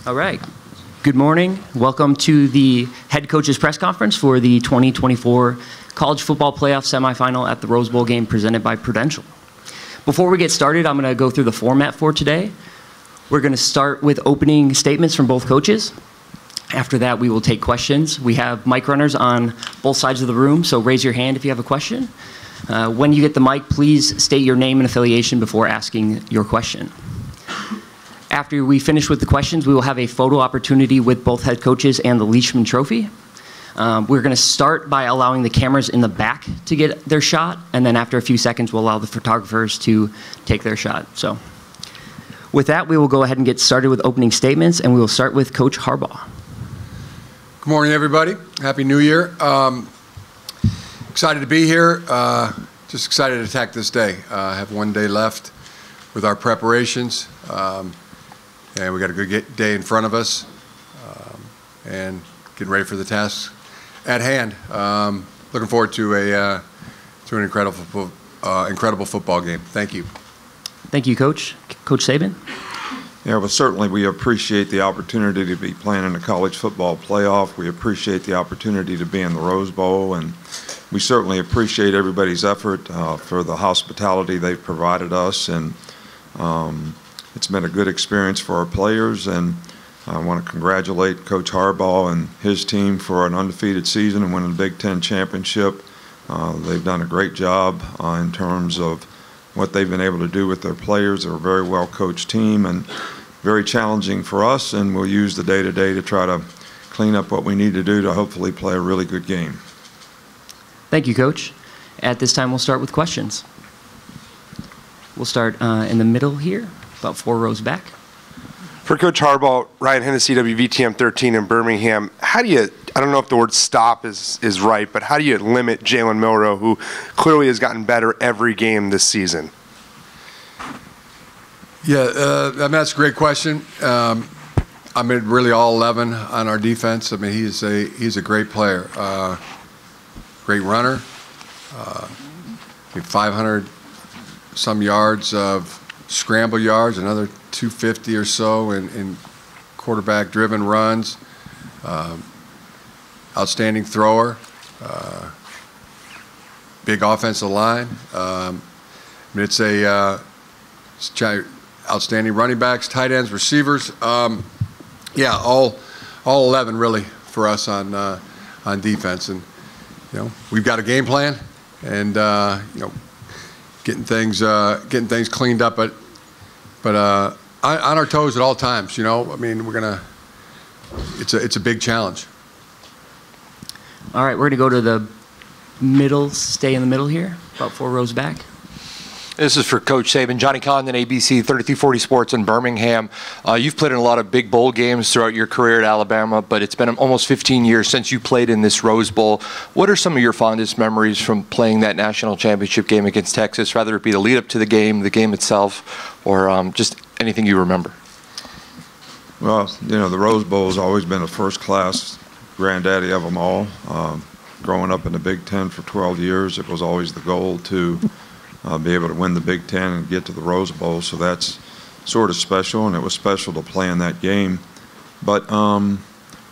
All right. Good morning. Welcome to the head coach's press conference for the 2024 College Football Playoff Semifinal at the Rose Bowl game presented by Prudential. Before we get started, I'm going to go through the format for today. We're going to start with opening statements from both coaches. After that, we will take questions. We have mic runners on both sides of the room, so raise your hand if you have a question. When you get the mic, please state your name and affiliation before asking your question. After we finish with the questions, we will have a photo opportunity with both head coaches and the Leishman Trophy. We're going to start by allowing the cameras in the back to get their shot, and then after a few seconds, we'll allow the photographers to take their shot. So, with that, we will go ahead and get started with opening statements, and we will start with Coach Harbaugh. Good morning, everybody. Happy New Year. Excited to be here. Just excited to attack this day. I have one day left with our preparations. And we got a good day in front of us, and getting ready for the tasks at hand. Looking forward to an incredible football game. Thank you. Thank you, Coach. Coach Saban. Yeah, well, certainly we appreciate the opportunity to be playing in the college football playoff. We appreciate the opportunity to be in the Rose Bowl, and we certainly appreciate everybody's effort for the hospitality they've provided us. And it's been a good experience for our players, and I want to congratulate Coach Harbaugh and his team for an undefeated season and winning the Big Ten championship. They've done a great job in terms of what they've been able to do with their players. They're a very well-coached team and very challenging for us, and we'll use the day-to-day to try to clean up what we need to do to hopefully play a really good game. Thank you, Coach. At this time, we'll start with questions. We'll start in the middle here, about 4 rows back. For Coach Harbaugh, Ryan Hennessy, WVTM 13 in Birmingham, how do you, I don't know if the word stop is right, but how do you limit Jalen Milroe, who clearly has gotten better every game this season? Yeah, that's a great question. I mean, really all 11 on our defense. I mean, he's a great player, great runner, 500 some yards of scramble yards, another 250 or so in quarterback-driven runs. Outstanding thrower, big offensive line. I mean, it's outstanding running backs, tight ends, receivers. Yeah, all 11 really for us on defense, and we've got a game plan, and getting things cleaned up, but on our toes at all times. I mean, it's a big challenge. All right, we're going to go to the middle, stay in the middle here, about 4 rows back. This is for Coach Saban. Johnny Condon, ABC 3340 Sports in Birmingham. You've played in a lot of big bowl games throughout your career at Alabama, but it's been almost 15 years since you played in this Rose Bowl. What are some of your fondest memories from playing that national championship game against Texas, whether it be the lead up to the game itself, or just anything you remember? Well, the Rose Bowl has always been a first-class granddaddy of them all. Growing up in the Big Ten for 12 years, it was always the goal to be able to win the Big Ten and get to the Rose Bowl, so that's sort of special, and it was special to play in that game. But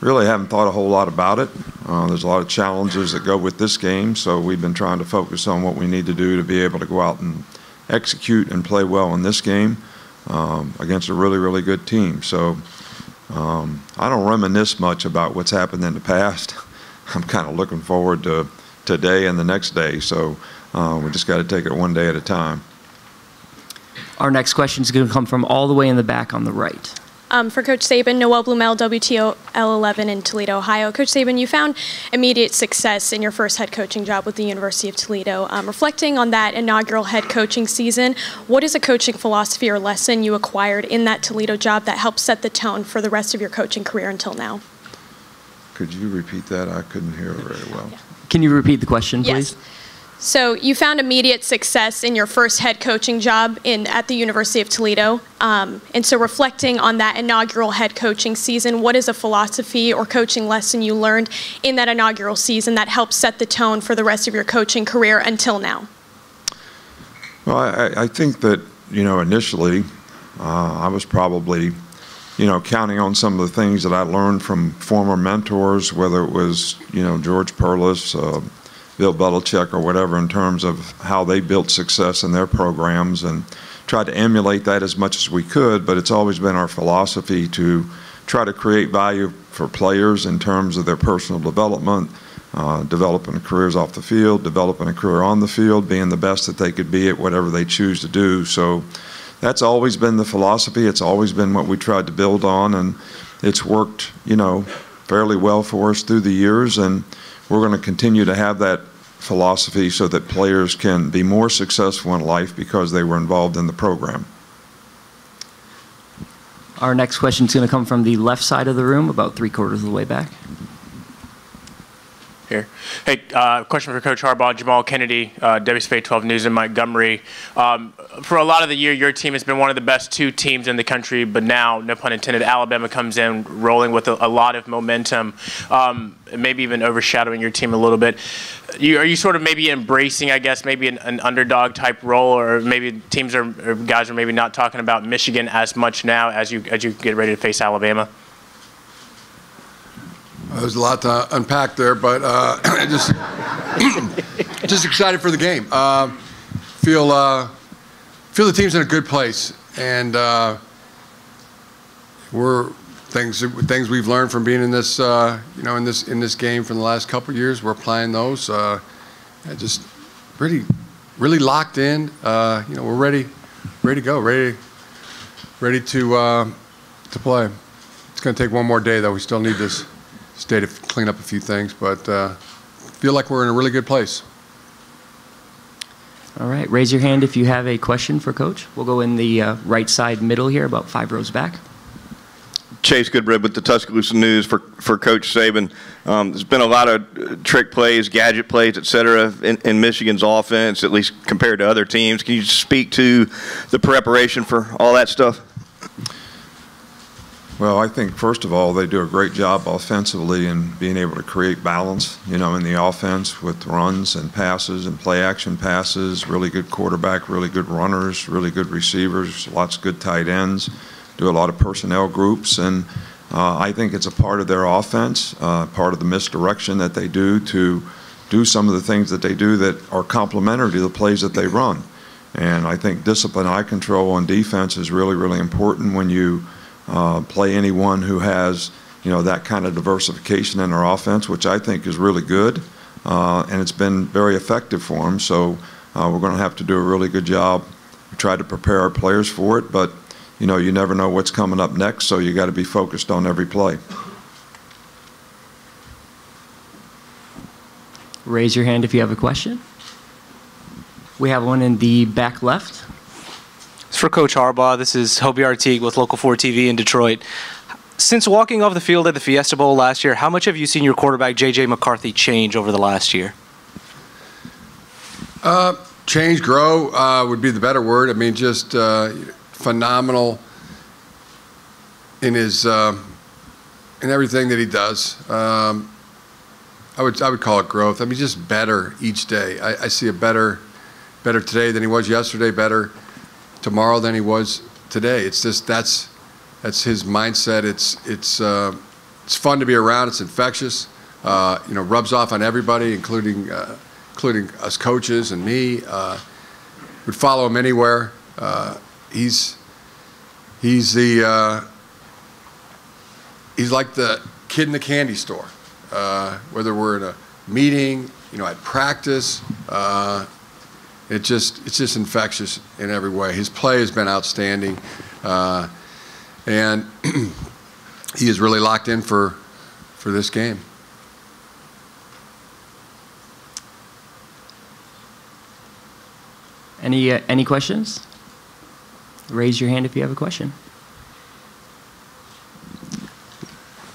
really haven't thought a whole lot about it. There's a lot of challenges that go with this game, so we've been trying to focus on what we need to do to be able to go out and execute and play well in this game against a really, really good team. So I don't reminisce much about what's happened in the past. I'm kind of looking forward to today and the next day, so we just got to take it one day at a time. Our next question is going to come from all the way in the back on the right. For Coach Saban, Noel Blumel, WTOL 11 in Toledo, Ohio. Coach Saban, you found immediate success in your first head coaching job with the University of Toledo. Reflecting on that inaugural head coaching season, what is a coaching philosophy or lesson you acquired in that Toledo job that helped set the tone for the rest of your coaching career until now? Could you repeat that? I couldn't hear it very well. Yeah. Can you repeat the question, please? Yes. So you found immediate success in your first head coaching job at the University of Toledo. And so reflecting on that inaugural head coaching season, what is a philosophy or coaching lesson you learned in that inaugural season that helped set the tone for the rest of your coaching career until now? Well, I think that, initially I was probably counting on some of the things that I learned from former mentors, whether it was, George Perlis, Bill Belichick, or whatever, in terms of how they built success in their programs, and tried to emulate that as much as we could. But it's always been our philosophy to try to create value for players in terms of their personal development, developing careers off the field, developing a career on the field, being the best that they could be at whatever they choose to do. So that's always been the philosophy. It's always been what we tried to build on, and it's worked, fairly well for us through the years, and we're going to continue to have that philosophy so that players can be more successful in life because they were involved in the program. Our next question is going to come from the left side of the room, about 3/4 of the way back. Here. Hey, question for Coach Harbaugh, Jamal Kennedy, WSFA 12 News in Montgomery. For a lot of the year, your team has been one of the best 2 teams in the country, but now, no pun intended, Alabama comes in rolling with a lot of momentum, maybe even overshadowing your team a little bit. Are you sort of maybe embracing, I guess, maybe an underdog type role, or maybe teams or guys are maybe not talking about Michigan as much now as you get ready to face Alabama? There's a lot to unpack there, but just excited for the game. Feel the team's in a good place, and we're things we've learned from being in this in this game for the last couple of years. We're applying those. Just really locked in. We're ready to go, ready to play. It's going to take one more day, though. We still need this day to clean up a few things, but feel like we're in a really good place. All right, raise your hand if you have a question for Coach. We'll go in the right side middle here, about 5 rows back. Chase Goodbread with the Tuscaloosa News for Coach Saban. There's been a lot of trick plays, gadget plays, et cetera, in Michigan's offense, at least compared to other teams. Can you speak to the preparation for all that stuff? Well, I think, first of all, they do a great job offensively in being able to create balance, in the offense with runs and passes and play-action passes, really good quarterback, really good runners, really good receivers, lots of good tight ends, do a lot of personnel groups, and I think it's a part of their offense, part of the misdirection that they do to do some of the things that they do that are complementary to the plays that they run. And I think discipline, eye control on defense is really, really important when you play anyone who has, that kind of diversification in their offense, which I think is really good, and it's been very effective for them. So we're going to have to do a really good job. We try to prepare our players for it, but you never know what's coming up next, so you got to be focused on every play. Raise your hand if you have a question. We have one in the back left. It's for Coach Harbaugh. This is Hobie Artigue with Local 4 TV in Detroit. Since walking off the field at the Fiesta Bowl last year, how much have you seen your quarterback, J.J. McCarthy, change over the last year? Change, grow would be the better word. I mean, just phenomenal in his in everything that he does. I would call it growth. I mean, just better each day. I see a better today than he was yesterday, better tomorrow than he was today. It's just that's his mindset. It's fun to be around. It's infectious. Rubs off on everybody, including us coaches and me. Would follow him anywhere. He's like the kid in the candy store. Whether we're in a meeting, at practice. It's just infectious in every way. His play has been outstanding, and he is really locked in for this game. Any questions? Raise your hand if you have a question.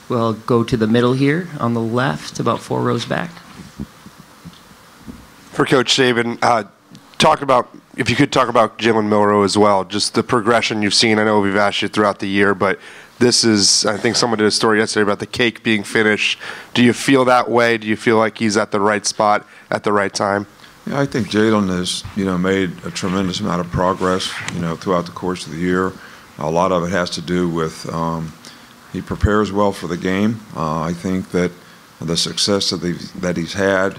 We'll go to the middle here on the left, about 4 rows back. For Coach Saban, if you could talk about Jalen Milroe as well, just the progression you've seen. I know we've asked you throughout the year, but this is, I think someone did a story yesterday about the cake being finished. Do you feel that way? Do you feel like he's at the right spot at the right time? Yeah, I think Jalen has, made a tremendous amount of progress, throughout the course of the year. A lot of it has to do with he prepares well for the game. I think that the success that he's had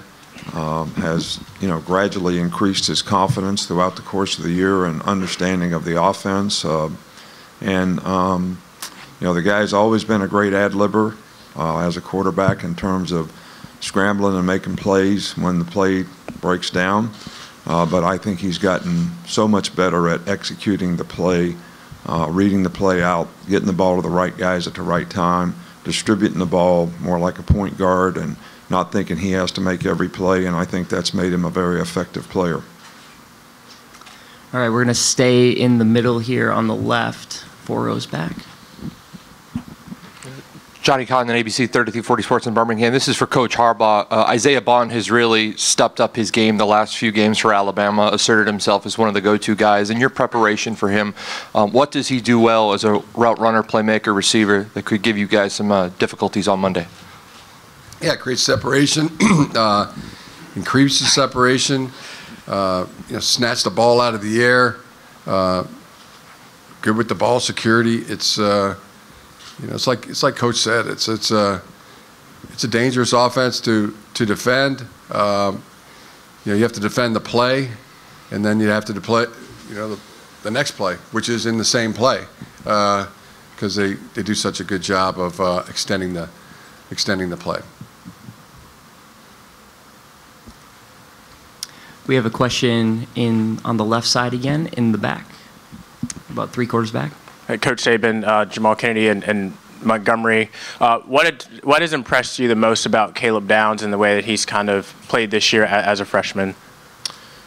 has, gradually increased his confidence throughout the course of the year and understanding of the offense. The guy's always been a great ad-libber as a quarterback in terms of scrambling and making plays when the play breaks down. But I think he's gotten so much better at executing the play, reading the play out, getting the ball to the right guys at the right time, distributing the ball more like a point guard, and not thinking he has to make every play, and I think that's made him a very effective player. All right, we're going to stay in the middle here on the left, 4 rows back. Johnny Condon, ABC 3340 Sports in Birmingham. This is for Coach Harbaugh. Isaiah Bond has really stepped up his game the last few games for Alabama, asserted himself as one of the go-to guys. In your preparation for him, what does he do well as a route runner, playmaker, receiver that could give you guys some difficulties on Monday? Yeah, creates separation, increases separation, snatch the ball out of the air, good with the ball security. It's it's like Coach said. It's a dangerous offense to defend. You have to defend the play, and then you have to play the next play, which is in the same play, because they do such a good job of extending the play. We have a question on the left side again, in the back, about 3/4 back. Coach Saban, Jamal Kennedy, and Montgomery. What has impressed you the most about Caleb Downs and the way that he's kind of played this year as a freshman?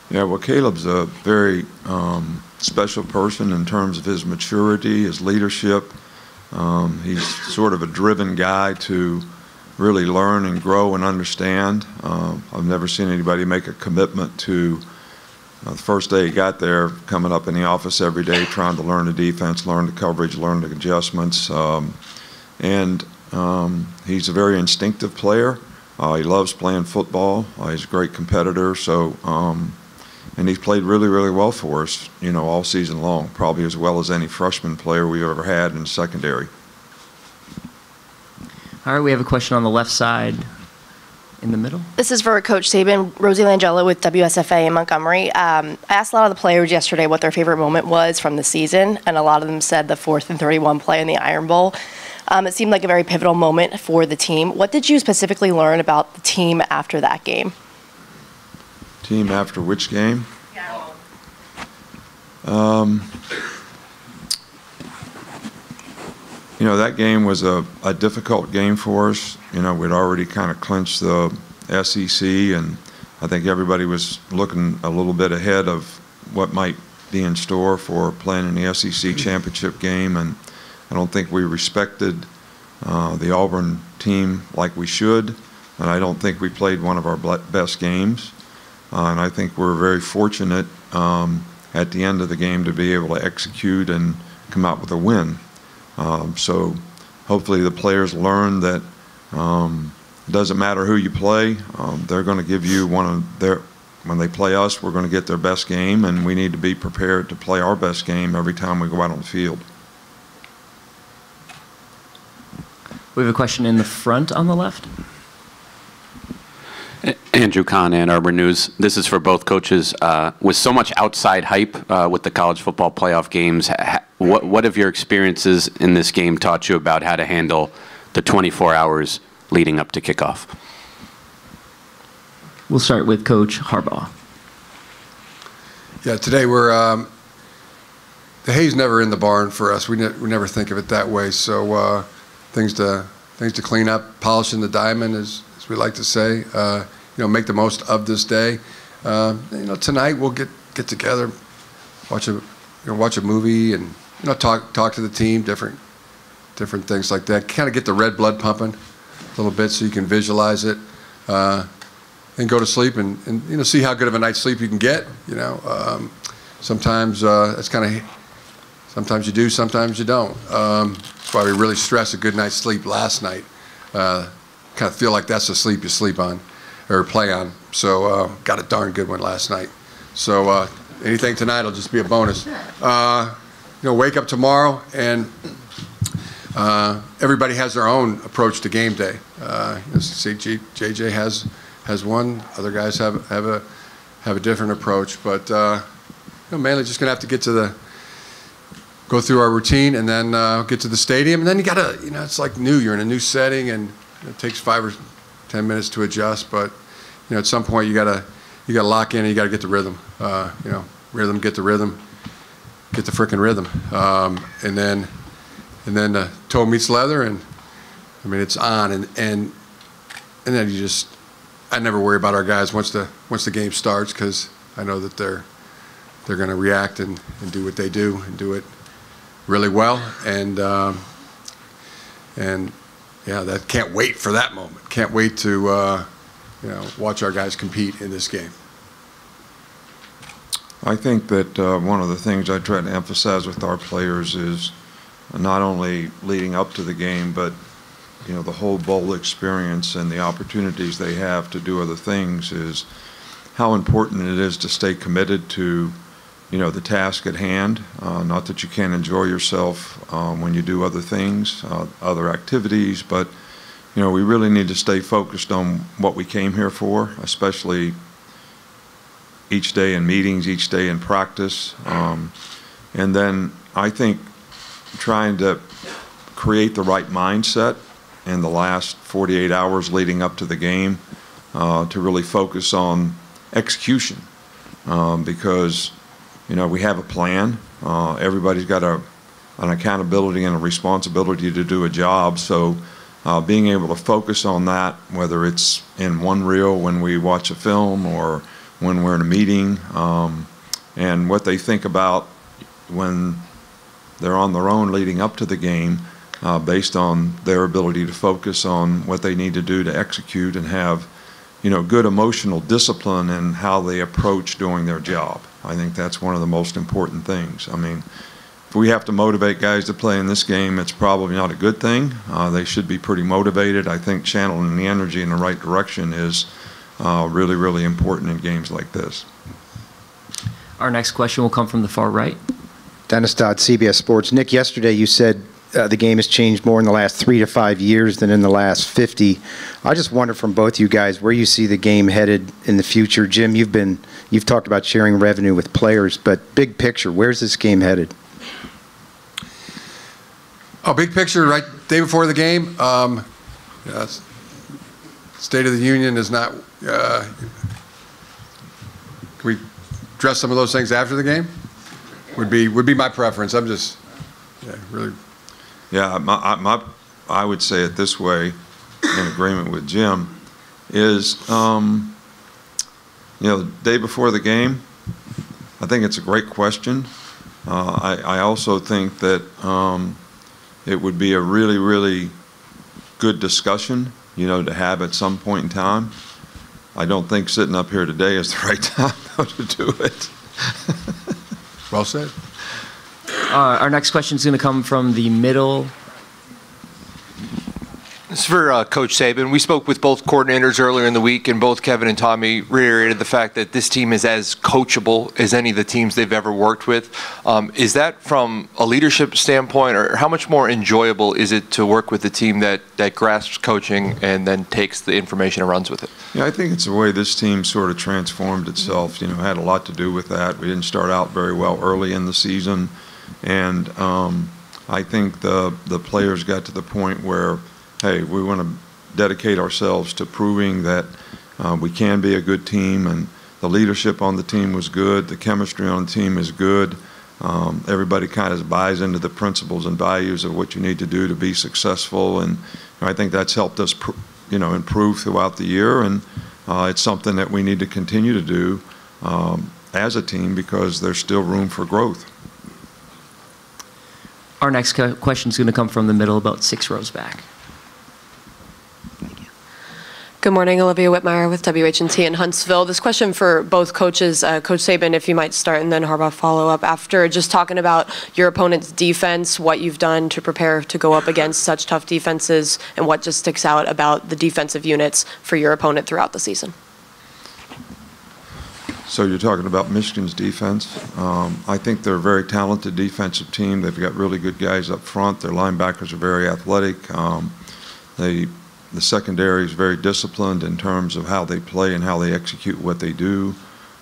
Yeah, well, Caleb's a very special person in terms of his maturity, his leadership. He's sort of a driven guy to really learn and grow and understand. I've never seen anybody make a commitment to the first day he got there, coming up in the office every day, trying to learn the defense, learn the coverage, learn the adjustments. He's a very instinctive player. He loves playing football. He's a great competitor. And he's played really, really well for us, all season long, probably as well as any freshman player we've ever had in secondary. All right, we have a question on the left side in the middle. This is for Coach Saban. Rosie Langella with WSFA in Montgomery. I asked a lot of the players yesterday what their favorite moment was from the season, and a lot of them said the 4th and 31 play in the Iron Bowl. It seemed like a very pivotal moment for the team. What did you specifically learn about the team after that game? Team after which game? That game was a difficult game for us. We'd already kind of clinched the SEC, and I think everybody was looking a little bit ahead of what might be in store for playing in the SEC championship game, and I don't think we respected the Auburn team like we should, and I don't think we played one of our best games. And I think we're very fortunate at the end of the game to be able to execute and come out with a win. So hopefully the players learn that it doesn't matter who you play. They're going to give you when they play us, we're going to get their best game, and we need to be prepared to play our best game every time we go out on the field. We have a question in the front on the left. Andrew Kahn, Ann Arbor News. This is for both coaches. With so much outside hype with the college football playoff games, what have your experiences in this game taught you about how to handle the 24 hours leading up to kickoff? We'll start with Coach Harbaugh. Yeah, today the hay's never in the barn for us. We never think of it that way. So things to clean up, polishing the diamond, as we like to say. Make the most of this day. Tonight we'll get together, watch a movie, and talk to the team, different things like that. Kind of get the red blood pumping a little bit so you can visualize it, and go to sleep and see how good of a night's sleep you can get. Sometimes it's kind of, sometimes you do, sometimes you don't. That's why we really stress a good night's sleep last night. Kind of feel like that's the sleep you sleep on or play on. So got a darn good one last night. So anything tonight will just be a bonus. wake up tomorrow and everybody has their own approach to game day. See, JJ has one. Other guys have a different approach, but mainly just gonna have to go through our routine and then get to the stadium, and then you gotta, it's like new. You're in a new setting, and it takes 5 or 10 minutes to adjust. But at some point you gotta lock in, and you gotta get the rhythm. Get the rhythm, get the frickin' rhythm, and then toe meets leather, and I mean it's on, and then I never worry about our guys once the game starts, because I know that they're going to react and do what they do and do it really well, and yeah, that can't wait for that moment. Can't wait to watch our guys compete in this game. I think that one of the things I try to emphasize with our players is not only leading up to the game, but the whole bowl experience and the opportunities they have to do other things, is how important it is to stay committed to the task at hand. Not that you can't enjoy yourself when you do other things, other activities, but we really need to stay focused on what we came here for, especially each day in meetings, each day in practice. And then I think trying to create the right mindset in the last 48 hours leading up to the game, to really focus on execution, because we have a plan. Everybody's got an accountability and a responsibility to do a job. So being able to focus on that, whether it's in one reel when we watch a film or when we're in a meeting, and what they think about when they're on their own leading up to the game, based on their ability to focus on what they need to do to execute and have good emotional discipline in how they approach doing their job. I think that's one of the most important things. I mean, if we have to motivate guys to play in this game, it's probably not a good thing. They should be pretty motivated. I think channeling the energy in the right direction is really, really important in games like this. Our next question will come from the far right. Dennis Dodd, CBS Sports. Nick, yesterday you said the game has changed more in the last 3 to 5 years than in the last 50. I just wonder from both you guys where you see the game headed in the future. Jim, you've talked about sharing revenue with players, but big picture, where's this game headed? Oh, big picture, right? Day before the game. State of the Union is not. Can we address some of those things after the game? Would be my preference. I'm just really. Yeah, I would say it this way, in agreement with Jim, is the day before the game, I think it's a great question. I also think that it would be a really, really good discussion, to have at some point in time. I don't think sitting up here today is the right time to do it. Well said. Our next question is going to come from the middle. This is for Coach Saban. We spoke with both coordinators earlier in the week, and both Kevin and Tommy reiterated the fact that this team is as coachable as any of the teams they've ever worked with. Is that from a leadership standpoint, or how much more enjoyable is it to work with a team that grasps coaching and then takes the information and runs with it? Yeah, I think it's the way this team sort of transformed itself. Had a lot to do with that. We didn't start out very well early in the season, and I think the players got to the point where, hey, we want to dedicate ourselves to proving that we can be a good team, and the leadership on the team was good. The chemistry on the team is good. Everybody kind of buys into the principles and values of what you need to do to be successful, and I think that's helped us, improve throughout the year, and it's something that we need to continue to do as a team because there's still room for growth. Our next question is going to come from the middle, about 6 rows back. Good morning, Olivia Whitmire with WHNT in Huntsville. This question for both coaches, Coach Saban, if you might start, and then Harbaugh follow up after. Just talking about your opponent's defense, what you've done to prepare to go up against such tough defenses, and what just sticks out about the defensive units for your opponent throughout the season. So you're talking about Michigan's defense. I think they're a very talented defensive team. They've got really good guys up front. Their linebackers are very athletic. The secondary is very disciplined in terms of how they play and how they execute what they do.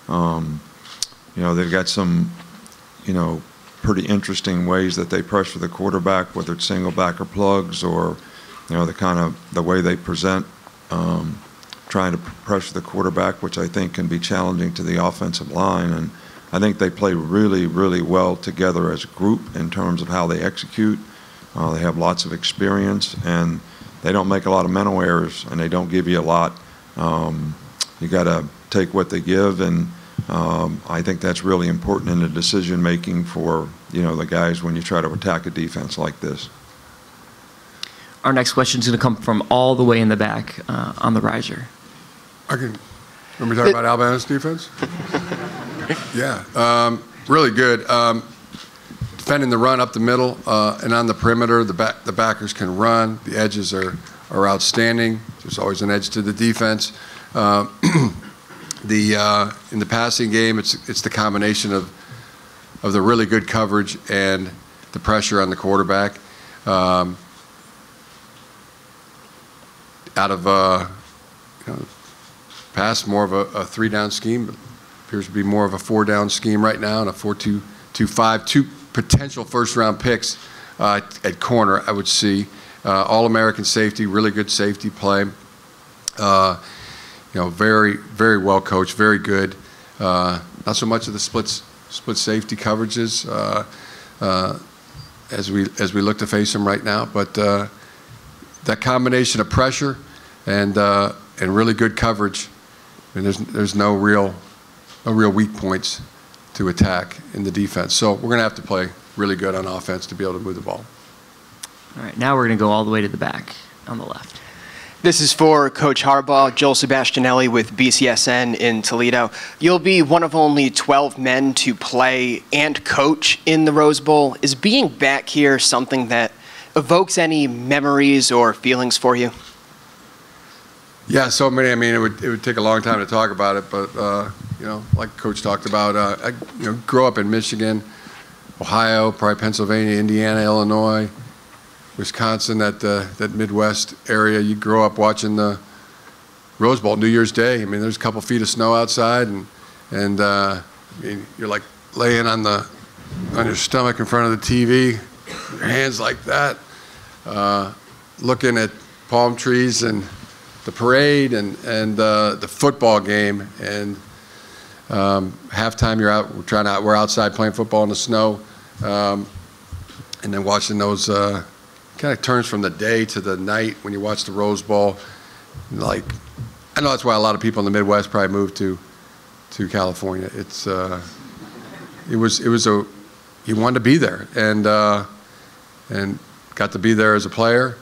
They've got some, pretty interesting ways that they pressure the quarterback, whether it's single back or plugs, or the way they present, trying to pressure the quarterback, which I think can be challenging to the offensive line. And I think they play really, really well together as a group in terms of how they execute. They have lots of experience, and they don't make a lot of mental errors, and they don't give you a lot. You got to take what they give, and I think that's really important in the decision making for the guys when you try to attack a defense like this. Our next question is going to come from all the way in the back on the riser. When we talk about Alabama's defense? Yeah, really good. Defending the run up the middle and on the perimeter, the backers can run. The edges are outstanding. There's always an edge to the defense. In the passing game, it's the combination of the really good coverage and the pressure on the quarterback. Out of pass, more of a 3-down scheme, but appears to be more of a 4-down scheme right now, and a 4-2-2-5. Two potential first-round picks at corner, I would see. All-American safety, really good safety play. Very, very well coached, very good. Not so much of the split safety coverages as we look to face them right now, but that combination of pressure and really good coverage, and there's no real weak points to attack in the defense. So we're going to have to play really good on offense to be able to move the ball. All right, now we're going to go all the way to the back on the left. This is for Coach Harbaugh, Joel Sebastianelli with BCSN in Toledo. You'll be one of only 12 men to play and coach in the Rose Bowl. Is being back here something that evokes any memories or feelings for you? Yeah, so many. I mean, it would take a long time to talk about it, but like Coach talked about, I grew up in Michigan, Ohio, probably Pennsylvania, Indiana, Illinois, Wisconsin, that Midwest area. You grow up watching the Rose Bowl, New Year's Day. I mean, there's a couple feet of snow outside, and I mean, you're like laying on your stomach in front of the TV, your hands like that, looking at palm trees and the parade and the football game, and halftime we're outside playing football in the snow, and then watching those kind of turns from the day to the night when you watch the Rose Bowl. Like, I know that's why a lot of people in the Midwest probably moved to California. You wanted to be there, and got to be there as a player.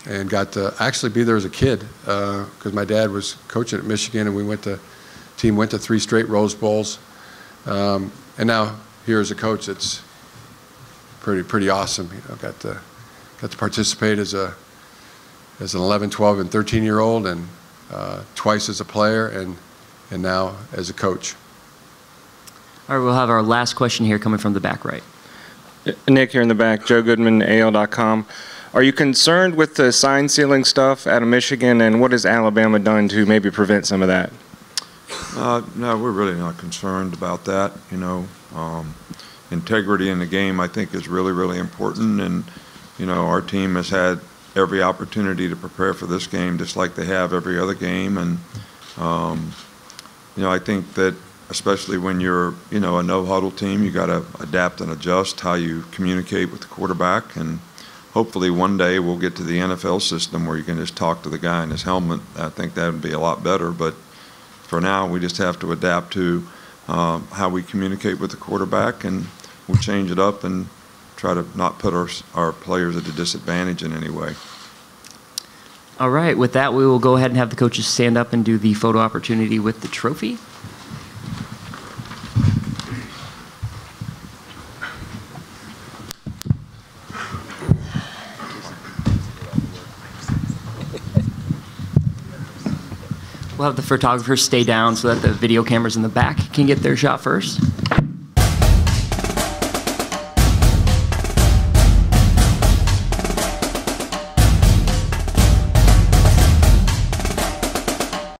And got to actually be there as a kid because my dad was coaching at Michigan, and team went to 3 straight Rose Bowls. And now here as a coach, it's pretty awesome. Got to participate as an 11, 12, and 13-year-old, and twice as a player, and now as a coach. All right, we'll have our last question here coming from the back right. Nick here in the back, Joe Goodman, AL.com. Are you concerned with the sign stealing stuff out of Michigan, and what has Alabama done to maybe prevent some of that? No, we're really not concerned about that. Integrity in the game, I think, is really, really important, and our team has had every opportunity to prepare for this game, just like they have every other game, and I think that especially when you're a no-huddle team, you got to adapt and adjust how you communicate with the quarterback, and hopefully one day we'll get to the NFL system where you can just talk to the guy in his helmet. I think that would be a lot better, but for now we just have to adapt to how we communicate with the quarterback, and we'll change it up and try to not put our players at a disadvantage in any way. All right, with that, we will go ahead and have the coaches stand up and do the photo opportunity with the trophy. We'll have the photographers stay down so that the video cameras in the back can get their shot first.